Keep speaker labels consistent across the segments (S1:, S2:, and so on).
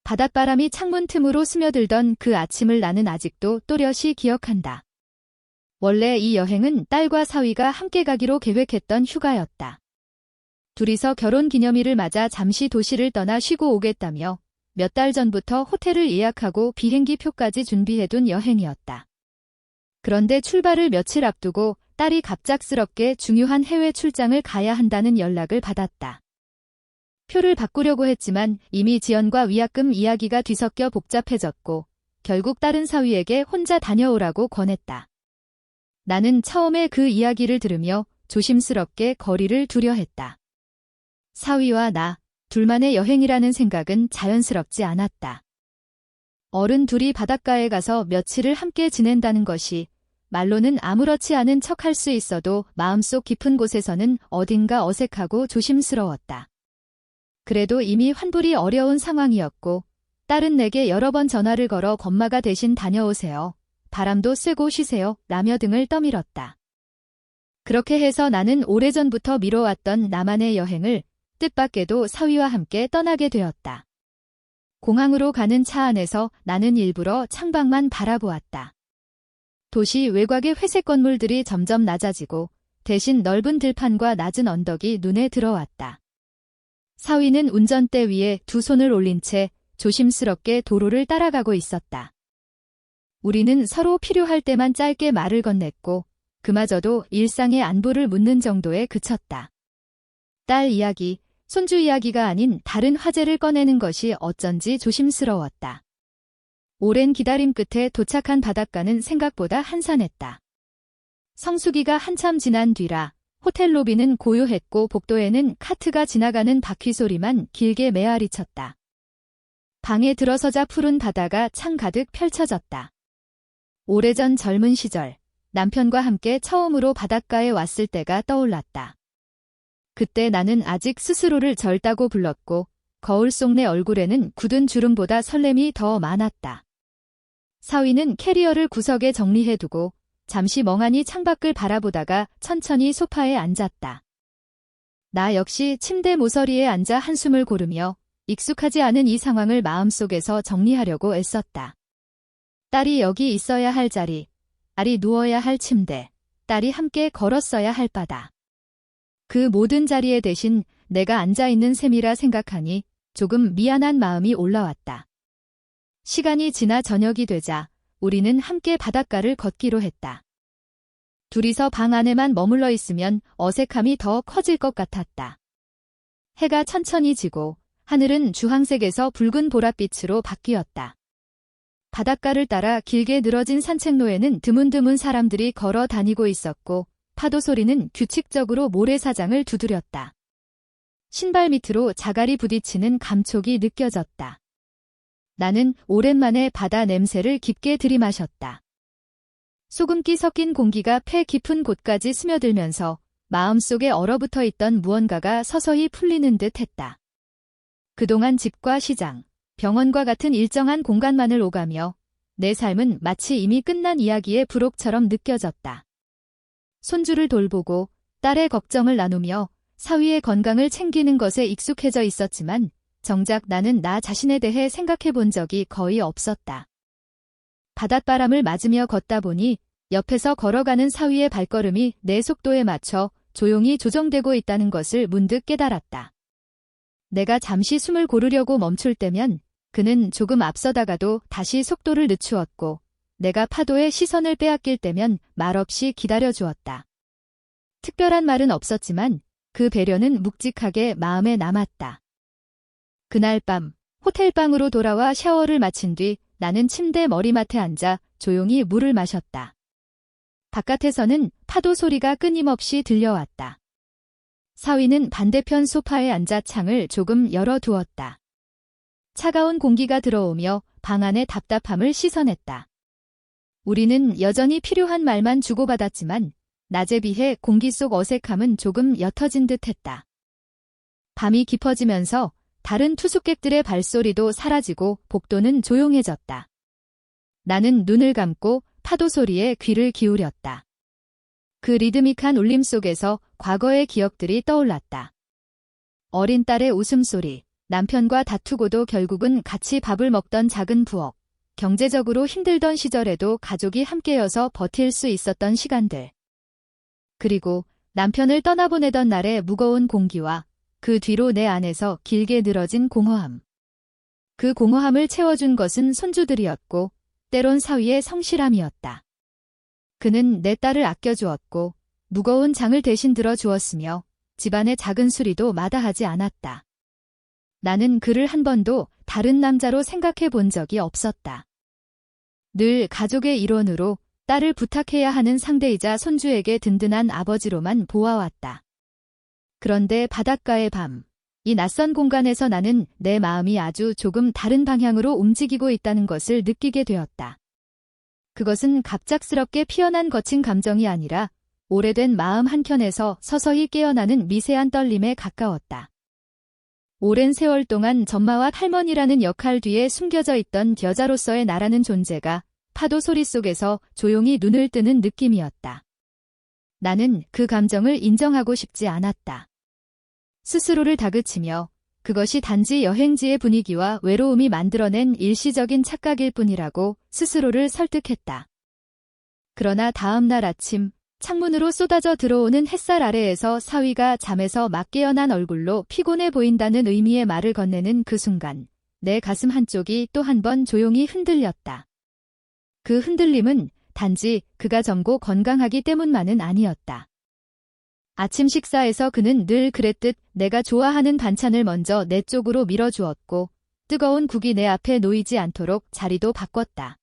S1: 바닷바람이 창문 틈으로 스며들던 그 아침을 나는 아직도 또렷이 기억한다. 원래 이 여행은 딸과 사위가 함께 가기로 계획했던 휴가였다. 둘이서 결혼 기념일을 맞아 잠시 도시를 떠나 쉬고 오겠다며 몇 달 전부터 호텔을 예약하고 비행기 표까지 준비해둔 여행이었다. 그런데 출발을 며칠 앞두고 딸이 갑작스럽게 중요한 해외 출장을 가야 한다는 연락을 받았다. 표를 바꾸려고 했지만 이미 지연과 위약금 이야기가 뒤섞여 복잡해졌고 결국 딸은 사위에게 혼자 다녀오라고 권했다. 나는 처음에 그 이야기를 들으며 조심스럽게 거리를 두려 했다. 사위와 나, 둘만의 여행이라는 생각은 자연스럽지 않았다. 어른 둘이 바닷가에 가서 며칠을 함께 지낸다는 것이 말로는 아무렇지 않은 척할 수 있어도 마음속 깊은 곳에서는 어딘가 어색하고 조심스러웠다. 그래도 이미 환불이 어려운 상황이었고 딸은 내게 여러 번 전화를 걸어 건마가 대신 다녀오세요. 바람도 쐬고 쉬세요. 라며 등을 떠밀었다. 그렇게 해서 나는 오래전부터 미뤄왔던 나만의 여행을 뜻밖에도 사위와 함께 떠나게 되었다. 공항으로 가는 차 안에서 나는 일부러 창밖만 바라보았다. 도시 외곽의 회색 건물들이 점점 낮아지고 대신 넓은 들판과 낮은 언덕이 눈에 들어왔다. 사위는 운전대 위에 두 손을 올린 채 조심스럽게 도로를 따라가고 있었다. 우리는 서로 필요할 때만 짧게 말을 건넸고 그마저도 일상의 안부를 묻는 정도에 그쳤다. 딸 이야기, 손주 이야기가 아닌 다른 화제를 꺼내는 것이 어쩐지 조심스러웠다. 오랜 기다림 끝에 도착한 바닷가는 생각보다 한산했다. 성수기가 한참 지난 뒤라 호텔 로비는 고요했고 복도에는 카트가 지나가는 바퀴 소리만 길게 메아리쳤다. 방에 들어서자 푸른 바다가 창 가득 펼쳐졌다. 오래전 젊은 시절 남편과 함께 처음으로 바닷가에 왔을 때가 떠올랐다. 그때 나는 아직 스스로를 젊다고 불렀고 거울 속 내 얼굴에는 굳은 주름보다 설렘이 더 많았다. 사위는 캐리어를 구석에 정리해두고 잠시 멍하니 창밖을 바라보다가 천천히 소파에 앉았다. 나 역시 침대 모서리에 앉아 한숨을 고르며 익숙하지 않은 이 상황을 마음속에서 정리하려고 애썼다. 딸이 여기 있어야 할 자리, 딸이 누워야 할 침대, 딸이 함께 걸었어야 할 바다. 그 모든 자리에 대신 내가 앉아있는 셈이라 생각하니 조금 미안한 마음이 올라왔다. 시간이 지나 저녁이 되자 우리는 함께 바닷가를 걷기로 했다. 둘이서 방 안에만 머물러 있으면 어색함이 더 커질 것 같았다. 해가 천천히 지고 하늘은 주황색에서 붉은 보랏빛으로 바뀌었다. 바닷가를 따라 길게 늘어진 산책로에는 드문드문 사람들이 걸어 다니고 있었고 파도 소리는 규칙적으로 모래사장을 두드렸다. 신발 밑으로 자갈이 부딪히는 감촉이 느껴졌다. 나는 오랜만에 바다 냄새를 깊게 들이마셨다. 소금기 섞인 공기가 폐 깊은 곳까지 스며들면서 마음속에 얼어붙어 있던 무언가가 서서히 풀리는 듯 했다. 그동안 집과 시장, 병원과 같은 일정한 공간만을 오가며 내 삶은 마치 이미 끝난 이야기의 부록처럼 느껴졌다. 손주를 돌보고 딸의 걱정을 나누며 사위의 건강을 챙기는 것에 익숙해져 있었지만 정작 나는 나 자신에 대해 생각해 본 적이 거의 없었다. 바닷바람을 맞으며 걷다 보니 옆에서 걸어가는 사위의 발걸음이 내 속도에 맞춰 조용히 조정되고 있다는 것을 문득 깨달았다. 내가 잠시 숨을 고르려고 멈출 때면 그는 조금 앞서다가도 다시 속도를 늦추었고 내가 파도의 시선을 빼앗길 때면 말없이 기다려주었다. 특별한 말은 없었지만 그 배려는 묵직하게 마음에 남았다. 그날 밤 호텔방으로 돌아와 샤워를 마친 뒤 나는 침대 머리맡에 앉아 조용히 물을 마셨다. 바깥에서는 파도 소리가 끊임없이 들려왔다. 사위는 반대편 소파에 앉아 창을 조금 열어두었다. 차가운 공기가 들어오며 방 안의 답답함을 씻어냈다. 우리는 여전히 필요한 말만 주고받았지만 낮에 비해 공기 속 어색함은 조금 옅어진 듯했다. 밤이 깊어지면서 다른 투숙객들의 발소리도 사라지고 복도는 조용해졌다. 나는 눈을 감고 파도 소리에 귀를 기울였다. 그 리드믹한 울림 속에서 과거의 기억들이 떠올랐다. 어린 딸의 웃음소리, 남편과 다투고도 결국은 같이 밥을 먹던 작은 부엌, 경제적으로 힘들던 시절에도 가족이 함께여서 버틸 수 있었던 시간들. 그리고 남편을 떠나보내던 날의 무거운 공기와 그 뒤로 내 안에서 길게 늘어진 공허함. 그 공허함을 채워준 것은 손주들이었고 때론 사위의 성실함이었다. 그는 내 딸을 아껴주었고 무거운 장을 대신 들어주었으며 집안의 작은 수리도 마다하지 않았다. 나는 그를 한 번도 다른 남자로 생각해 본 적이 없었다. 늘 가족의 일원으로 딸을 부탁해야 하는 상대이자 손주에게 든든한 아버지로만 보아왔다. 그런데 바닷가의 밤, 이 낯선 공간에서 나는 내 마음이 아주 조금 다른 방향으로 움직이고 있다는 것을 느끼게 되었다. 그것은 갑작스럽게 피어난 거친 감정이 아니라 오래된 마음 한켠에서 서서히 깨어나는 미세한 떨림에 가까웠다. 오랜 세월 동안 전마와 할머니라는 역할 뒤에 숨겨져 있던 여자로서의 나라는 존재가 파도 소리 속에서 조용히 눈을 뜨는 느낌이었다. 나는 그 감정을 인정하고 싶지 않았다. 스스로를 다그치며 그것이 단지 여행지의 분위기와 외로움이 만들어낸 일시적인 착각일 뿐이라고 스스로를 설득했다. 그러나 다음 날 아침, 창문으로 쏟아져 들어오는 햇살 아래에서 사위가 잠에서 막 깨어난 얼굴로 피곤해 보인다는 의미의 말을 건네는 그 순간, 내 가슴 한쪽이 또 한 번 조용히 흔들렸다. 그 흔들림은 단지 그가 젊고 건강하기 때문만은 아니었다. 아침 식사에서 그는 늘 그랬듯 내가 좋아하는 반찬을 먼저 내 쪽으로 밀어주었고 뜨거운 국이 내 앞에 놓이지 않도록 자리도 바꿨다.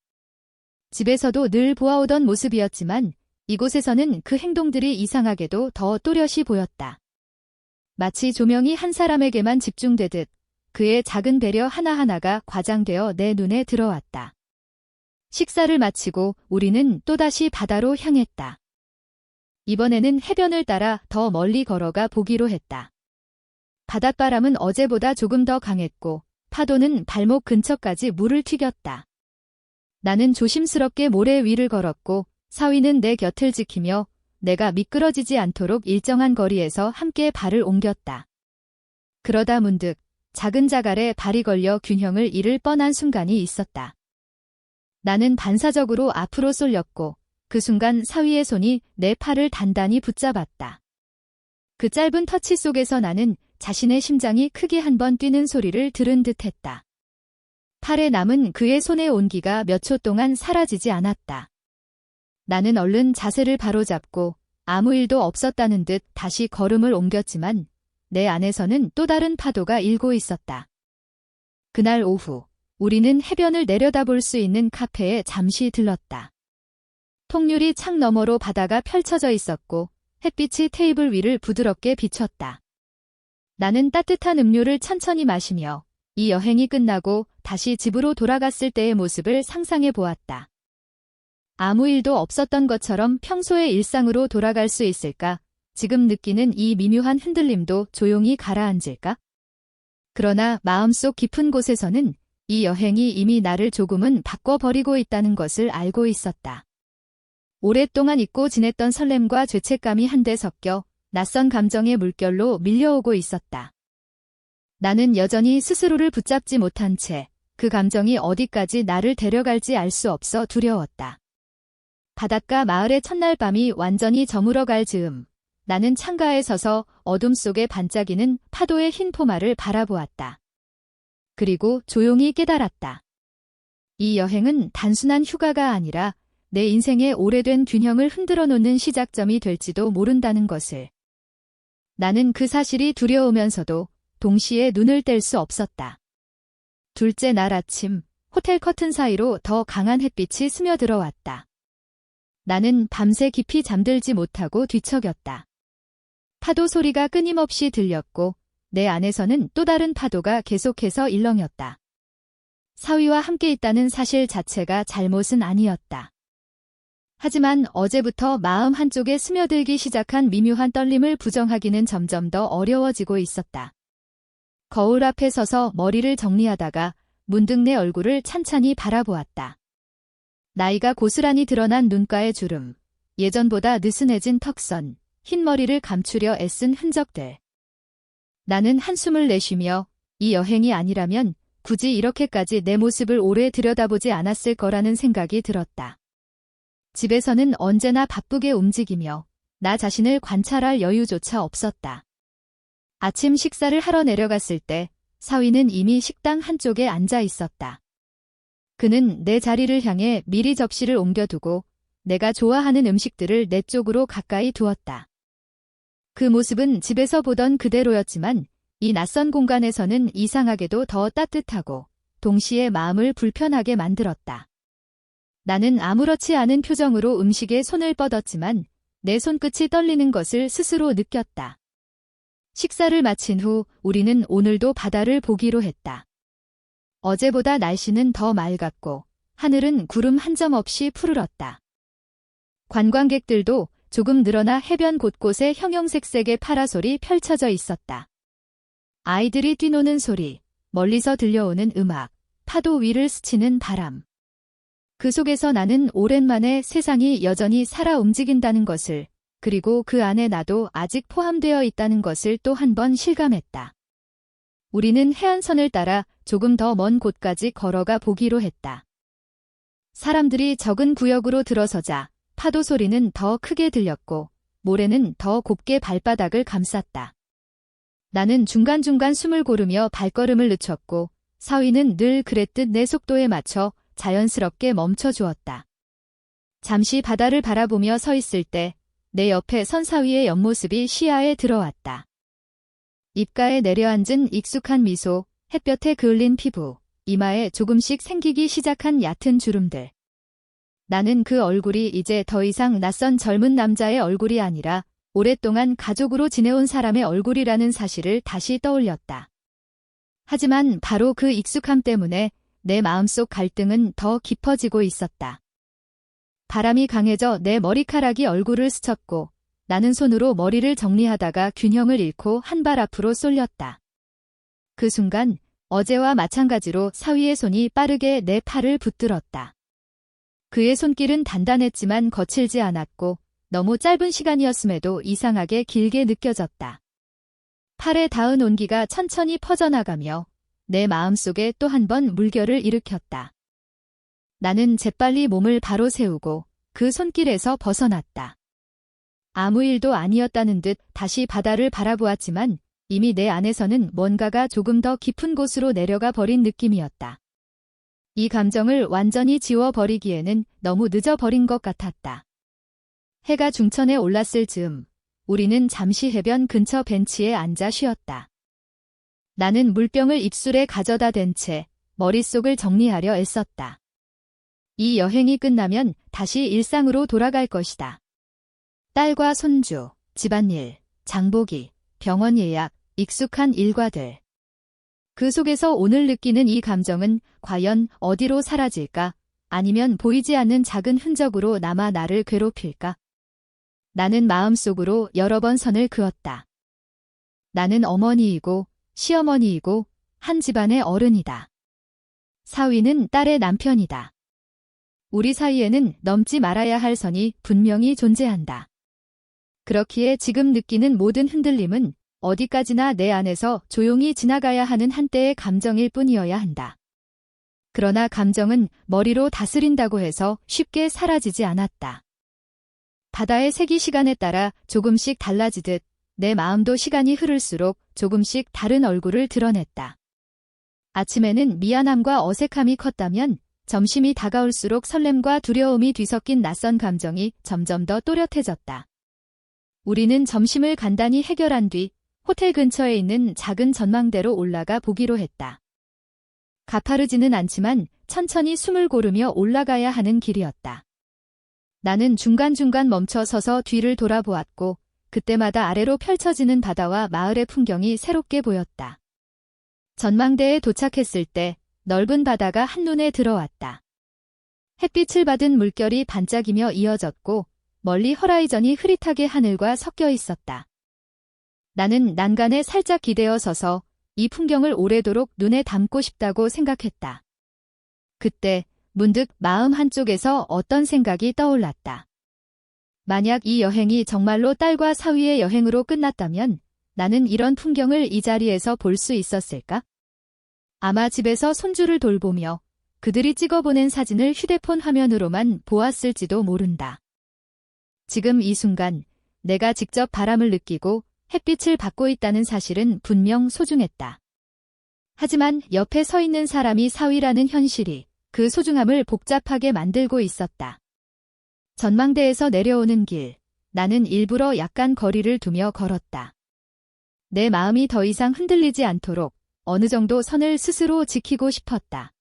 S1: 집에서도 늘 보아오던 모습이었지만 이곳에서는 그 행동들이 이상하게도 더 또렷이 보였다. 마치 조명이 한 사람에게만 집중되듯 그의 작은 배려 하나하나가 과장되어 내 눈에 들어왔다. 식사를 마치고 우리는 또다시 바다로 향했다. 이번에는 해변을 따라 더 멀리 걸어가 보기로 했다. 바닷바람은 어제보다 조금 더 강했고 파도는 발목 근처까지 물을 튀겼다. 나는 조심스럽게 모래 위를 걸었고 사위는 내 곁을 지키며 내가 미끄러지지 않도록 일정한 거리에서 함께 발을 옮겼다. 그러다 문득 작은 자갈에 발이 걸려 균형을 잃을 뻔한 순간이 있었다. 나는 반사적으로 앞으로 쏠렸고 그 순간 사위의 손이 내 팔을 단단히 붙잡았다. 그 짧은 터치 속에서 나는 자신의 심장이 크게 한 번 뛰는 소리를 들은 듯했다. 팔에 남은 그의 손의 온기가 몇 초 동안 사라지지 않았다. 나는 얼른 자세를 바로잡고 아무 일도 없었다는 듯 다시 걸음을 옮겼지만 내 안에서는 또 다른 파도가 일고 있었다. 그날 오후 우리는 해변을 내려다볼 수 있는 카페에 잠시 들렀다. 통유리 창 너머로 바다가 펼쳐져 있었고 햇빛이 테이블 위를 부드럽게 비췄다. 나는 따뜻한 음료를 천천히 마시며 이 여행이 끝나고 다시 집으로 돌아갔을 때의 모습을 상상해 보았다. 아무 일도 없었던 것처럼 평소의 일상으로 돌아갈 수 있을까? 지금 느끼는 이 미묘한 흔들림도 조용히 가라앉을까? 그러나 마음속 깊은 곳에서는 이 여행이 이미 나를 조금은 바꿔버리고 있다는 것을 알고 있었다. 오랫동안 잊고 지냈던 설렘과 죄책감이 한데 섞여 낯선 감정의 물결로 밀려오고 있었다. 나는 여전히 스스로를 붙잡지 못한 채 그 감정이 어디까지 나를 데려갈지 알 수 없어 두려웠다. 바닷가 마을의 첫날 밤이 완전히 저물어갈 즈음 나는 창가에 서서 어둠 속에 반짝이는 파도의 흰 포마를 바라보았다. 그리고 조용히 깨달았다. 이 여행은 단순한 휴가가 아니라 내 인생의 오래된 균형을 흔들어 놓는 시작점이 될지도 모른다는 것을. 나는 그 사실이 두려우면서도 동시에 눈을 뗄 수 없었다. 둘째 날 아침, 호텔 커튼 사이로 더 강한 햇빛이 스며들어왔다. 나는 밤새 깊이 잠들지 못하고 뒤척였다. 파도 소리가 끊임없이 들렸고 내 안에서는 또 다른 파도가 계속해서 일렁였다. 사위와 함께 있다는 사실 자체가 잘못은 아니었다. 하지만 어제부터 마음 한쪽에 스며들기 시작한 미묘한 떨림을 부정하기는 점점 더 어려워지고 있었다. 거울 앞에 서서 머리를 정리하다가 문득 내 얼굴을 찬찬히 바라보았다. 나이가 고스란히 드러난 눈가의 주름, 예전보다 느슨해진 턱선, 흰 머리를 감추려 애쓴 흔적들. 나는 한숨을 내쉬며 이 여행이 아니라면 굳이 이렇게까지 내 모습을 오래 들여다보지 않았을 거라는 생각이 들었다. 집에서는 언제나 바쁘게 움직이며 나 자신을 관찰할 여유조차 없었다. 아침 식사를 하러 내려갔을 때 사위는 이미 식당 한쪽에 앉아 있었다. 그는 내 자리를 향해 미리 접시를 옮겨두고 내가 좋아하는 음식들을 내 쪽으로 가까이 두었다. 그 모습은 집에서 보던 그대로였지만 이 낯선 공간에서는 이상하게도 더 따뜻하고 동시에 마음을 불편하게 만들었다. 나는 아무렇지 않은 표정으로 음식에 손을 뻗었지만 내 손끝이 떨리는 것을 스스로 느꼈다. 식사를 마친 후 우리는 오늘도 바다를 보기로 했다. 어제보다 날씨는 더 맑았고 하늘은 구름 한 점 없이 푸르렀다. 관광객들도 조금 늘어나 해변 곳곳에 형형색색의 파라솔이 펼쳐져 있었다. 아이들이 뛰노는 소리, 멀리서 들려오는 음악, 파도 위를 스치는 바람. 그 속에서 나는 오랜만에 세상이 여전히 살아 움직인다는 것을, 그리고 그 안에 나도 아직 포함되어 있다는 것을 또 한 번 실감했다. 우리는 해안선을 따라 조금 더 먼 곳까지 걸어가 보기로 했다. 사람들이 적은 구역으로 들어서자 파도 소리는 더 크게 들렸고 모래는 더 곱게 발바닥을 감쌌다. 나는 중간중간 숨을 고르며 발걸음을 늦췄고 사위는 늘 그랬듯 내 속도에 맞춰 자연스럽게 멈춰주었다. 잠시 바다를 바라보며 서 있을 때 내 옆에 선 사위의 옆모습이 시야에 들어왔다. 입가에 내려앉은 익숙한 미소, 햇볕에 그을린 피부, 이마에 조금씩 생기기 시작한 얕은 주름들. 나는 그 얼굴이 이제 더 이상 낯선 젊은 남자의 얼굴이 아니라 오랫동안 가족으로 지내온 사람의 얼굴이라는 사실을 다시 떠올렸다. 하지만 바로 그 익숙함 때문에 내 마음속 갈등은 더 깊어지고 있었다. 바람이 강해져 내 머리카락이 얼굴을 스쳤고 나는 손으로 머리를 정리하다가 균형을 잃고 한 발 앞으로 쏠렸다. 그 순간 어제와 마찬가지로 사위의 손이 빠르게 내 팔을 붙들었다. 그의 손길은 단단했지만 거칠지 않았고 너무 짧은 시간이었음에도 이상하게 길게 느껴졌다. 팔에 닿은 온기가 천천히 퍼져나가며 내 마음속에 또 한 번 물결을 일으켰다. 나는 재빨리 몸을 바로 세우고 그 손길에서 벗어났다. 아무 일도 아니었다는 듯 다시 바다를 바라보았지만 이미 내 안에서는 뭔가가 조금 더 깊은 곳으로 내려가 버린 느낌이었다. 이 감정을 완전히 지워버리기에는 너무 늦어버린 것 같았다. 해가 중천에 올랐을 즈음 우리는 잠시 해변 근처 벤치에 앉아 쉬었다. 나는 물병을 입술에 가져다 댄 채 머릿속을 정리하려 애썼다. 이 여행이 끝나면 다시 일상으로 돌아갈 것이다. 딸과 손주, 집안일, 장보기, 병원 예약, 익숙한 일과들. 그 속에서 오늘 느끼는 이 감정은 과연 어디로 사라질까? 아니면 보이지 않는 작은 흔적으로 남아 나를 괴롭힐까? 나는 마음속으로 여러 번 선을 그었다. 나는 어머니이고 시어머니이고 한 집안의 어른이다. 사위는 딸의 남편이다. 우리 사이에는 넘지 말아야 할 선이 분명히 존재한다. 그렇기에 지금 느끼는 모든 흔들림은 어디까지나 내 안에서 조용히 지나가야 하는 한때의 감정일 뿐이어야 한다. 그러나 감정은 머리로 다스린다고 해서 쉽게 사라지지 않았다. 바다의 색이 시간에 따라 조금씩 달라지듯 내 마음도 시간이 흐를수록 조금씩 다른 얼굴을 드러냈다. 아침에는 미안함과 어색함이 컸다면 점심이 다가올수록 설렘과 두려움이 뒤섞인 낯선 감정이 점점 더 또렷해졌다. 우리는 점심을 간단히 해결한 뒤 호텔 근처에 있는 작은 전망대로 올라가 보기로 했다. 가파르지는 않지만 천천히 숨을 고르며 올라가야 하는 길이었다. 나는 중간중간 멈춰 서서 뒤를 돌아보았고 그때마다 아래로 펼쳐지는 바다와 마을의 풍경이 새롭게 보였다. 전망대에 도착했을 때 넓은 바다가 한눈에 들어왔다. 햇빛을 받은 물결이 반짝이며 이어졌고 멀리 호라이전이 흐릿하게 하늘과 섞여 있었다. 나는 난간에 살짝 기대어 서서 이 풍경을 오래도록 눈에 담고 싶다고 생각했다. 그때 문득 마음 한쪽에서 어떤 생각이 떠올랐다. 만약 이 여행이 정말로 딸과 사위의 여행으로 끝났다면 나는 이런 풍경을 이 자리에서 볼 수 있었을까? 아마 집에서 손주를 돌보며 그들이 찍어보낸 사진을 휴대폰 화면으로만 보았을지도 모른다. 지금 이 순간 내가 직접 바람을 느끼고 햇빛을 받고 있다는 사실은 분명 소중했다. 하지만 옆에 서 있는 사람이 사위라는 현실이 그 소중함을 복잡하게 만들고 있었다. 전망대에서 내려오는 길, 나는 일부러 약간 거리를 두며 걸었다. 내 마음이 더 이상 흔들리지 않도록 어느 정도 선을 스스로 지키고 싶었다.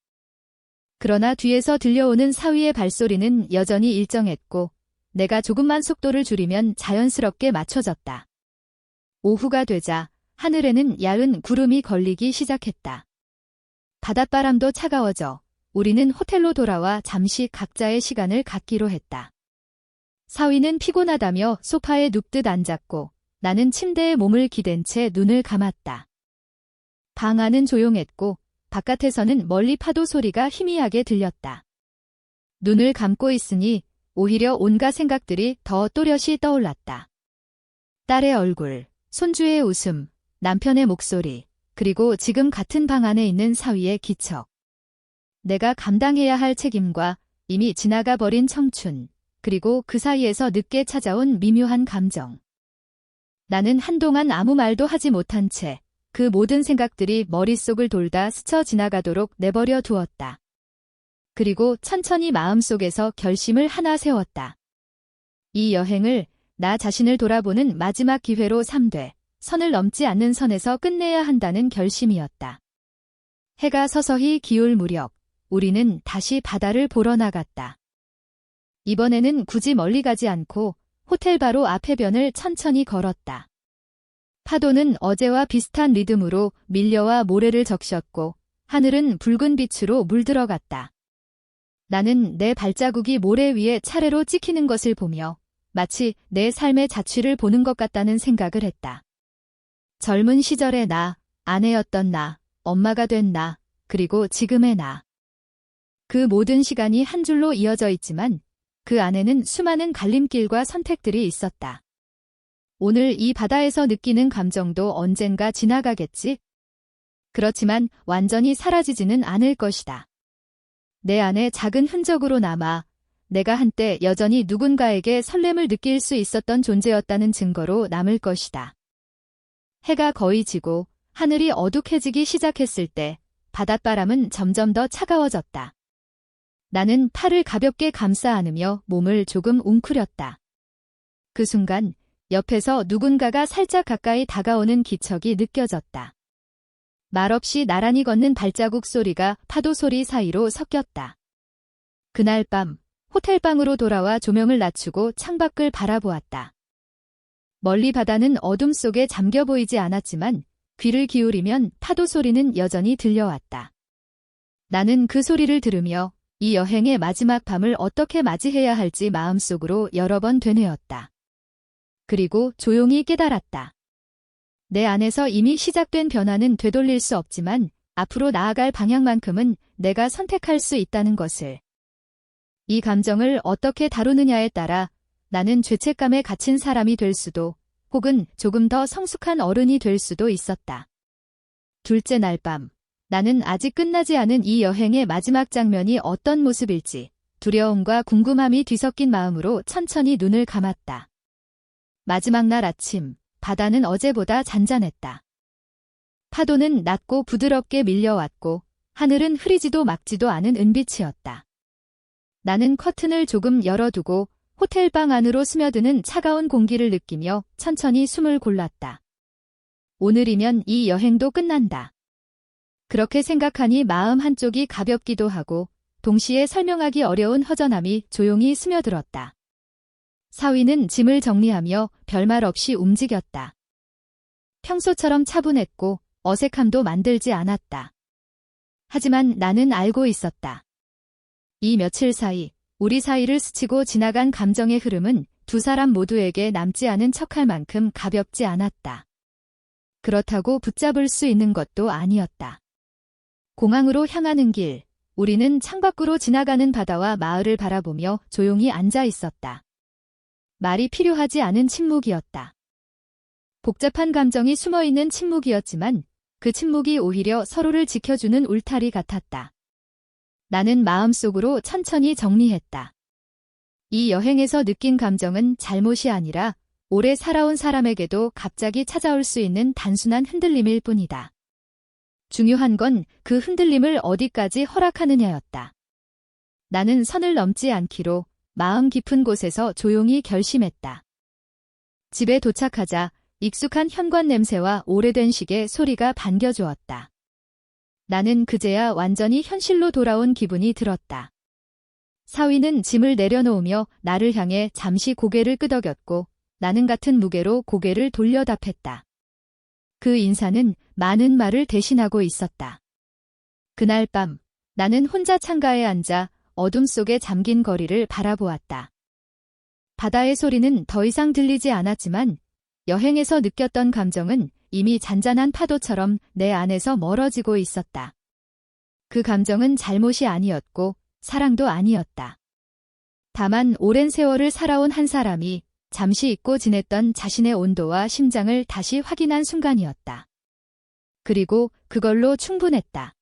S1: 그러나 뒤에서 들려오는 사위의 발소리는 여전히 일정했고 내가 조금만 속도를 줄이면 자연스럽게 맞춰졌다. 오후가 되자 하늘에는 야은 구름이 걸리기 시작했다. 바닷바람도 차가워져 우리는 호텔로 돌아와 잠시 각자의 시간을 갖기로 했다. 사위는 피곤하다며 소파에 눕듯 앉았고 나는 침대에 몸을 기댄 채 눈을 감았다. 방 안은 조용했고 바깥에서는 멀리 파도 소리가 희미하게 들렸다. 눈을 감고 있으니 오히려 온갖 생각들이 더 또렷이 떠올랐다. 딸의 얼굴, 손주의 웃음, 남편의 목소리, 그리고 지금 같은 방 안에 있는 사위의 기척. 내가 감당해야 할 책임과 이미 지나가 버린 청춘, 그리고 그 사이에서 늦게 찾아온 미묘한 감정. 나는 한동안 아무 말도 하지 못한 채 그 모든 생각들이 머릿속을 돌다 스쳐 지나가도록 내버려 두었다. 그리고 천천히 마음속에서 결심을 하나 세웠다. 이 여행을 나 자신을 돌아보는 마지막 기회로 삼되 선을 넘지 않는 선에서 끝내야 한다는 결심이었다. 해가 서서히 기울 무렵 우리는 다시 바다를 보러 나갔다. 이번에는 굳이 멀리 가지 않고 호텔 바로 앞 해변을 천천히 걸었다. 파도는 어제와 비슷한 리듬으로 밀려와 모래를 적셨고 하늘은 붉은 빛으로 물들어갔다. 나는 내 발자국이 모래 위에 차례로 찍히는 것을 보며 마치 내 삶의 자취를 보는 것 같다는 생각을 했다. 젊은 시절의 나, 아내였던 나, 엄마가 된 나, 그리고 지금의 나. 그 모든 시간이 한 줄로 이어져 있지만 그 안에는 수많은 갈림길과 선택들이 있었다. 오늘 이 바다에서 느끼는 감정도 언젠가 지나가겠지? 그렇지만 완전히 사라지지는 않을 것이다. 내 안에 작은 흔적으로 남아 내가 한때 여전히 누군가에게 설렘을 느낄 수 있었던 존재였다는 증거로 남을 것이다. 해가 거의 지고 하늘이 어둑해지기 시작했을 때 바닷바람은 점점 더 차가워졌다. 나는 팔을 가볍게 감싸 안으며 몸을 조금 웅크렸다. 그 순간 옆에서 누군가가 살짝 가까이 다가오는 기척이 느껴졌다. 말없이 나란히 걷는 발자국 소리가 파도 소리 사이로 섞였다. 그날 밤 호텔방으로 돌아와 조명을 낮추고 창밖을 바라보았다. 멀리 바다는 어둠 속에 잠겨 보이지 않았지만 귀를 기울이면 파도 소리는 여전히 들려왔다. 나는 그 소리를 들으며 이 여행의 마지막 밤을 어떻게 맞이해야 할지 마음속으로 여러 번 되뇌었다. 그리고 조용히 깨달았다. 내 안에서 이미 시작된 변화는 되돌릴 수 없지만 앞으로 나아갈 방향만큼은 내가 선택할 수 있다는 것을. 이 감정을 어떻게 다루느냐에 따라 나는 죄책감에 갇힌 사람이 될 수도 혹은 조금 더 성숙한 어른이 될 수도 있었다. 둘째 날 밤, 나는 아직 끝나지 않은 이 여행의 마지막 장면이 어떤 모습일지 두려움과 궁금함이 뒤섞인 마음으로 천천히 눈을 감았다. 마지막 날 아침, 바다는 어제보다 잔잔했다. 파도는 낮고 부드럽게 밀려왔고 하늘은 흐리지도 맑지도 않은 은빛이었다. 나는 커튼을 조금 열어두고 호텔방 안으로 스며드는 차가운 공기를 느끼며 천천히 숨을 골랐다. 오늘이면 이 여행도 끝난다. 그렇게 생각하니 마음 한쪽이 가볍기도 하고 동시에 설명하기 어려운 허전함이 조용히 스며들었다. 사위는 짐을 정리하며 별말 없이 움직였다. 평소처럼 차분했고 어색함도 만들지 않았다. 하지만 나는 알고 있었다. 이 며칠 사이 우리 사이를 스치고 지나간 감정의 흐름은 두 사람 모두에게 남지 않은 척할 만큼 가볍지 않았다. 그렇다고 붙잡을 수 있는 것도 아니었다. 공항으로 향하는 길, 우리는 창밖으로 지나가는 바다와 마을을 바라보며 조용히 앉아 있었다. 말이 필요하지 않은 침묵이었다. 복잡한 감정이 숨어있는 침묵이었지만 그 침묵이 오히려 서로를 지켜주는 울타리 같았다. 나는 마음속으로 천천히 정리했다. 이 여행에서 느낀 감정은 잘못이 아니라 오래 살아온 사람에게도 갑자기 찾아올 수 있는 단순한 흔들림일 뿐이다. 중요한 건 그 흔들림을 어디까지 허락하느냐였다. 나는 선을 넘지 않기로 마음 깊은 곳에서 조용히 결심했다. 집에 도착하자 익숙한 현관 냄새와 오래된 시계 소리가 반겨주었다. 나는 그제야 완전히 현실로 돌아온 기분이 들었다. 사위는 짐을 내려놓으며 나를 향해 잠시 고개를 끄덕였고 나는 같은 무게로 고개를 돌려 답했다. 그 인사는 많은 말을 대신하고 있었다. 그날 밤 나는 혼자 창가에 앉아 어둠 속에 잠긴 거리를 바라보았다. 바다의 소리는 더 이상 들리지 않았지만 여행에서 느꼈던 감정은 이미 잔잔한 파도처럼 내 안에서 멀어지고 있었다. 그 감정은 잘못이 아니었고 사랑도 아니었다. 다만 오랜 세월을 살아온 한 사람이 잠시 잊고 지냈던 자신의 온도와 심장을 다시 확인한 순간이었다. 그리고 그걸로 충분했다.